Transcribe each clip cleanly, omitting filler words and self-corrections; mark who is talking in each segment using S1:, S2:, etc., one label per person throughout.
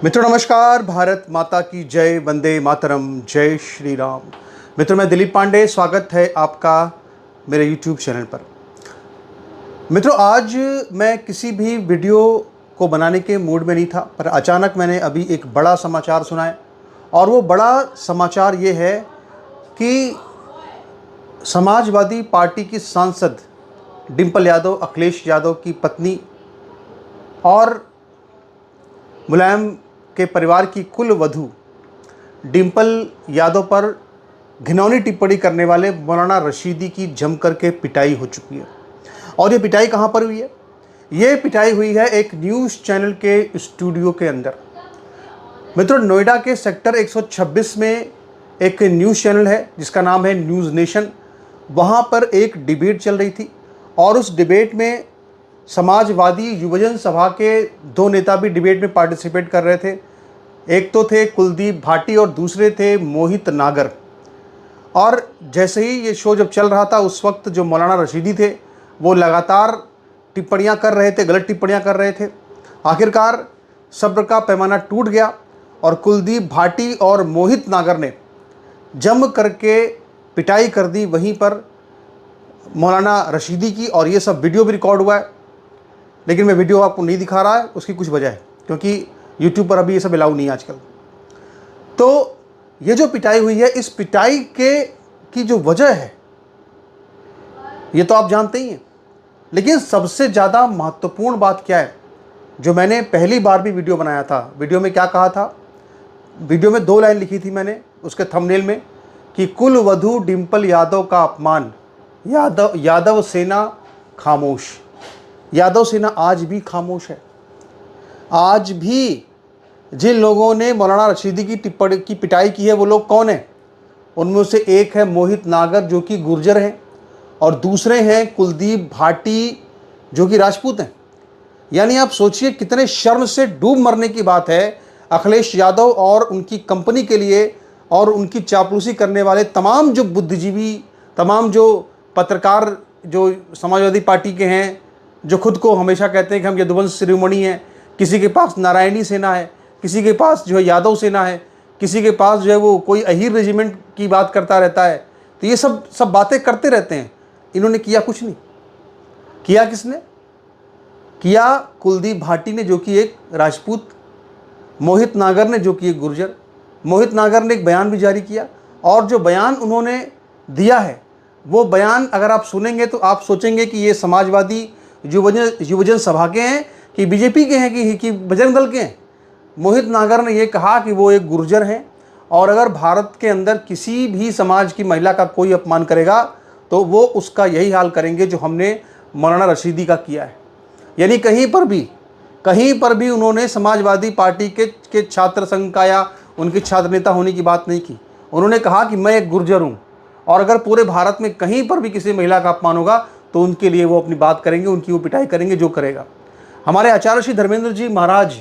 S1: मित्रों नमस्कार, भारत माता की जय, वंदे मातरम, जय श्री राम। मित्रों मैं दिलीप पांडे, स्वागत है आपका मेरे YouTube चैनल पर। मित्रों आज मैं किसी भी वीडियो को बनाने के मूड में नहीं था, पर अचानक मैंने अभी एक बड़ा समाचार सुना है। और वो बड़ा समाचार ये है कि समाजवादी पार्टी की सांसद डिंपल यादव, अखिलेश यादव की पत्नी और मुलायम के परिवार की कुल वधू डिंपल यादव पर घिनौनी टिप्पणी करने वाले मौलाना रशीदी की जमकर के पिटाई हो चुकी है। और ये पिटाई कहाँ पर हुई है? ये पिटाई हुई है एक न्यूज़ चैनल के स्टूडियो के अंदर। मित्रों नोएडा के सेक्टर 126 में एक न्यूज़ चैनल है जिसका नाम है न्यूज़ नेशन। वहाँ पर एक डिबेट चल रही थी और उस डिबेट में समाजवादी युवजन सभा के दो नेता भी डिबेट में पार्टिसिपेट कर रहे थे। एक तो थे कुलदीप भाटी और दूसरे थे मोहित नागर। और जैसे ही ये शो जब चल रहा था उस वक्त जो मौलाना रशीदी थे वो लगातार टिप्पणियां कर रहे थे, गलत टिप्पणियां कर रहे थे। आखिरकार सब्र का पैमाना टूट गया और कुलदीप भाटी और मोहित नागर ने जम करके पिटाई कर दी वहीं पर मौलाना रशीदी की। और ये सब वीडियो भी रिकॉर्ड हुआ है, लेकिन मैं वीडियो आपको नहीं दिखा रहा है। उसकी कुछ वजह है क्योंकि YouTube पर अभी ये सब अलाउ नहीं है आजकल। तो ये जो पिटाई हुई है, इस पिटाई की जो वजह है ये तो आप जानते ही हैं। लेकिन सबसे ज़्यादा महत्वपूर्ण बात क्या है, जो मैंने पहली बार भी वीडियो बनाया था, वीडियो में क्या कहा था? वीडियो में 2 लाइन लिखी थी मैंने उसके थंबनेल में कि कुल वधू डिंपल यादव का अपमान, यादव सेना खामोश। यादव सेना आज भी खामोश है। आज भी जिन लोगों ने मौलाना रशीदी की पिटाई की है वो लोग कौन हैं? उनमें से एक है मोहित नागर जो कि गुर्जर हैं और दूसरे हैं कुलदीप भाटी जो कि राजपूत हैं। यानी आप सोचिए कितने शर्म से डूब मरने की बात है अखिलेश यादव और उनकी कंपनी के लिए और उनकी चापलूसी करने वाले तमाम जो बुद्धिजीवी, तमाम जो पत्रकार जो समाजवादी पार्टी के हैं, जो खुद को हमेशा कहते हैं कि हम यदुवंश शिरोमणि हैं। किसी के पास नारायणी सेना है, किसी के पास जो है यादव सेना है, किसी के पास जो है वो कोई अहीर रेजिमेंट की बात करता रहता है। तो ये सब बातें करते रहते हैं। इन्होंने किया कुछ नहीं। किया किसने? किया कुलदीप भाटी ने जो कि एक राजपूत, मोहित नागर ने जो कि एक गुर्जर। मोहित नागर ने एक बयान भी जारी किया और जो बयान उन्होंने दिया है वो बयान अगर आप सुनेंगे तो आप सोचेंगे कि ये समाजवादी युवजन सभा के हैं कि बीजेपी के हैं कि बजरंग दल के हैं। मोहित नागर ने ये कहा कि वो एक गुर्जर हैं और अगर भारत के अंदर किसी भी समाज की महिला का कोई अपमान करेगा तो वो उसका यही हाल करेंगे जो हमने मौलाना रशीदी का किया है। यानी कहीं पर भी उन्होंने समाजवादी पार्टी के छात्र संघ का या उनके छात्र नेता होने की बात नहीं की। उन्होंने कहा कि मैं एक गुर्जर हूँ और अगर पूरे भारत में कहीं पर भी किसी महिला का अपमान होगा तो उनके लिए वो अपनी बात करेंगे, उनकी वो पिटाई करेंगे जो करेगा। हमारे आचार्य श्री धर्मेंद्र जी महाराज,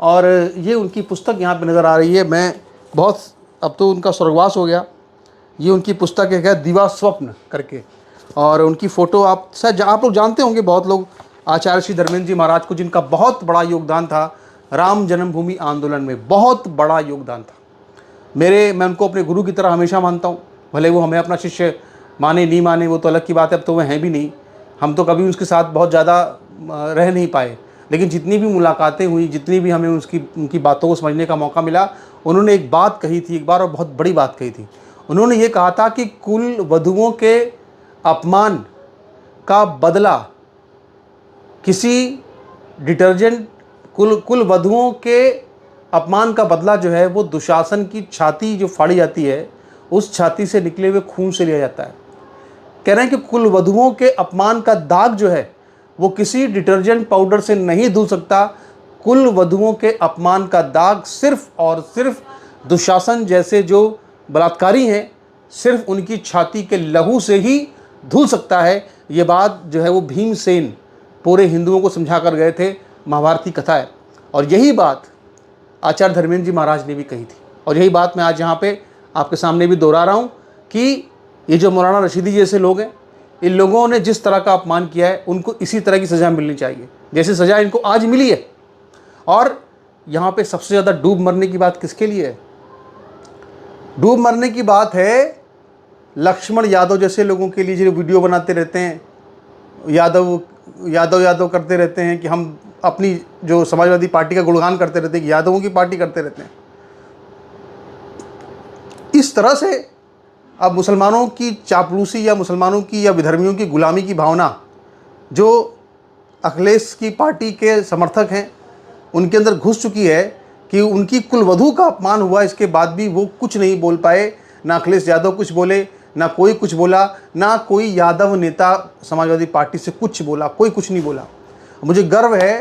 S1: और ये उनकी पुस्तक यहाँ पे नज़र आ रही है। मैं बहुत, अब तो उनका स्वर्गवास हो गया। ये उनकी पुस्तक है दिवा स्वप्न करके, और उनकी फ़ोटो आप लोग जानते होंगे, बहुत लोग, आचार्य श्री धर्मेंद्र जी महाराज को, जिनका बहुत बड़ा योगदान था राम जन्मभूमि आंदोलन में, बहुत बड़ा योगदान था। मैं उनको अपने गुरु की तरह हमेशा मानता हूँ। भले वो हमें अपना शिष्य माने नहीं माने वो तो अलग की बात है, अब तो वह हैं भी नहीं। हम तो कभी उसके साथ बहुत ज़्यादा रह नहीं पाए, लेकिन जितनी भी मुलाकातें हुई, जितनी भी हमें उनकी बातों को समझने का मौका मिला, उन्होंने एक बात कही थी एक बार, और बहुत बड़ी बात कही थी। उन्होंने ये कहा था कि कुल वधुओं के अपमान का बदला किसी डिटर्जेंट, कुल वधुओं के अपमान का बदला जो है वो दुशासन की छाती जो फाड़ी जाती है, उस छाती से निकले हुए खून से लिया जाता है। कह रहे हैं कि कुल वधुओं के अपमान का दाग जो है वो किसी डिटर्जेंट पाउडर से नहीं धुल सकता। कुल वधुओं के अपमान का दाग सिर्फ और सिर्फ दुशासन जैसे जो बलात्कारी हैं, सिर्फ उनकी छाती के लहू से ही धुल सकता है। ये बात जो है वो भीमसेन पूरे हिंदुओं को समझा कर गए थे, महाभारत की कथा है। और यही बात आचार्य धर्मेंद्र जी महाराज ने भी कही थी, और यही बात मैं आज यहाँ पे आपके सामने भी दोहरा रहा हूँ कि ये जो मौलाना रशीदी जैसे लोग हैं, इन लोगों ने जिस तरह का अपमान किया है उनको इसी तरह की सज़ा मिलनी चाहिए जैसे सज़ा इनको आज मिली है। और यहाँ पे सबसे ज़्यादा डूब मरने की बात किसके लिए है? डूब मरने की बात है लक्ष्मण यादव जैसे लोगों के लिए, जो वीडियो बनाते रहते हैं, यादव यादव यादव करते रहते हैं कि हम अपनी जो समाजवादी पार्टी का गुणगान करते रहते हैं कि यादवों की पार्टी करते रहते हैं। इस तरह से अब मुसलमानों की चापलूसी या मुसलमानों की या विधर्मियों की गुलामी की भावना जो अखिलेश की पार्टी के समर्थक हैं उनके अंदर घुस चुकी है कि उनकी कुलवधू का अपमान हुआ, इसके बाद भी वो कुछ नहीं बोल पाए। ना अखिलेश यादव कुछ बोले, ना कोई कुछ बोला, ना कोई यादव नेता समाजवादी पार्टी से कुछ बोला, कोई कुछ नहीं बोला। मुझे गर्व है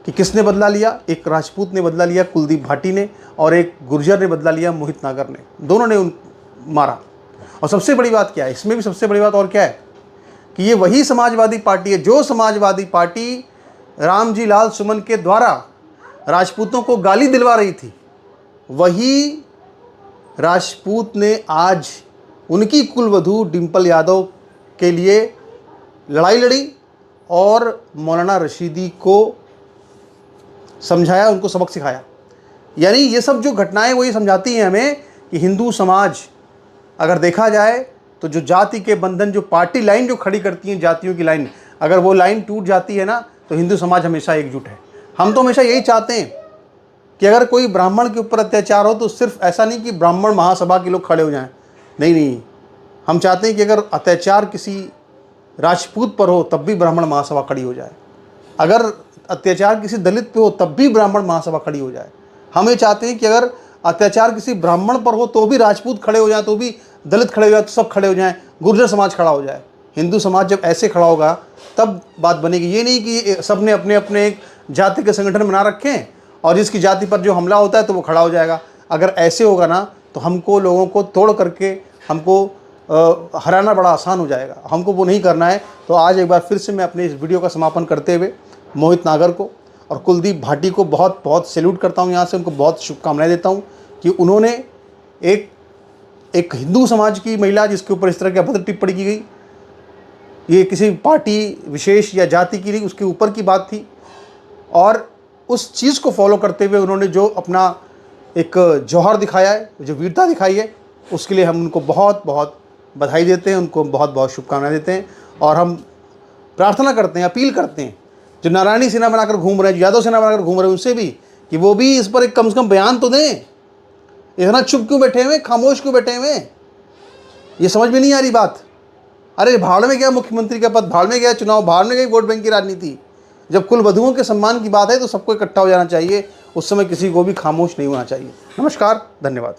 S1: कि किसने बदला लिया, एक राजपूत ने बदला लिया कुलदीप भाटी ने, और एक गुर्जर ने बदला लिया मोहित नागर ने। दोनों ने उन मारा। और सबसे बड़ी बात क्या है इसमें भी, सबसे बड़ी बात और क्या है कि ये वही समाजवादी पार्टी है जो समाजवादी पार्टी रामजी लाल सुमन के द्वारा राजपूतों को गाली दिलवा रही थी। वही राजपूत ने आज उनकी कुलवधू डिंपल यादव के लिए लड़ाई लड़ी और मौलाना रशीदी को समझाया, उनको सबक सिखाया। यानी ये सब जो घटनाएं वो ये समझाती हैं हमें कि हिंदू समाज अगर देखा जाए तो जो जाति के बंधन, जो पार्टी लाइन जो खड़ी करती हैं, जातियों की लाइन, अगर वो लाइन टूट जाती है ना तो हिंदू समाज हमेशा एकजुट है। हम तो हमेशा यही चाहते हैं कि अगर कोई ब्राह्मण के ऊपर अत्याचार हो तो सिर्फ ऐसा नहीं कि ब्राह्मण महासभा के लोग खड़े हो जाएं, नहीं, हम चाहते हैं कि अगर अत्याचार किसी राजपूत पर हो तब भी ब्राह्मण महासभा खड़ी हो जाए, अगर अत्याचार किसी दलित पे हो तब भी ब्राह्मण महासभा खड़ी हो जाए। हम ये चाहते हैं कि अगर अत्याचार किसी ब्राह्मण पर हो तो भी राजपूत खड़े हो जाए, तो भी दलित खड़े हो जाए, तो सब खड़े हो जाएं, गुर्जर समाज खड़ा हो जाए। हिंदू समाज जब ऐसे खड़ा होगा तब बात बनेगी। ये नहीं कि सब ने अपने अपने एक जाति के संगठन बना रखे हैं और जिसकी जाति पर जो हमला होता है तो वो खड़ा हो जाएगा। अगर ऐसे होगा ना तो हमको लोगों को तोड़ करके हमको हराना बड़ा आसान हो जाएगा। हमको वो नहीं करना है। तो आज एक बार फिर से मैं अपने इस वीडियो का समापन करते हुए मोहित नागर को और कुलदीप भाटी को बहुत बहुत सैल्यूट करता हूँ। यहाँ से उनको बहुत शुभकामनाएं देता हूँ कि उन्होंने एक हिंदू समाज की महिला जिसके ऊपर इस तरह की अभद्र टिप्पणी की गई, ये किसी पार्टी विशेष या जाति की नहीं, उसके ऊपर की बात थी, और उस चीज़ को फॉलो करते हुए उन्होंने जो अपना एक जौहर दिखाया है, जो वीरता दिखाई है, उसके लिए हम उनको बहुत बहुत बधाई देते हैं, उनको बहुत बहुत शुभकामनाएं देते हैं। और हम प्रार्थना करते हैं, अपील करते हैं जो नारायणी सेना बनाकर घूम रहे हैं, जो यादव सेना बनाकर घूम रहे हैं, उनसे भी कि वो भी इस पर एक कम से कम बयान तो दें। इतना चुप क्यों बैठे हुए, खामोश क्यों बैठे हुए? ये समझ में नहीं आ रही बात। अरे भाड़ में गया मुख्यमंत्री का पद, भाड़ में गया चुनाव, भाड़ में गई वोट बैंक की राजनीति। जब कुल वधुओं के सम्मान की बात है तो सबको इकट्ठा हो जाना चाहिए, उस समय किसी को भी खामोश नहीं होना चाहिए। नमस्कार, धन्यवाद।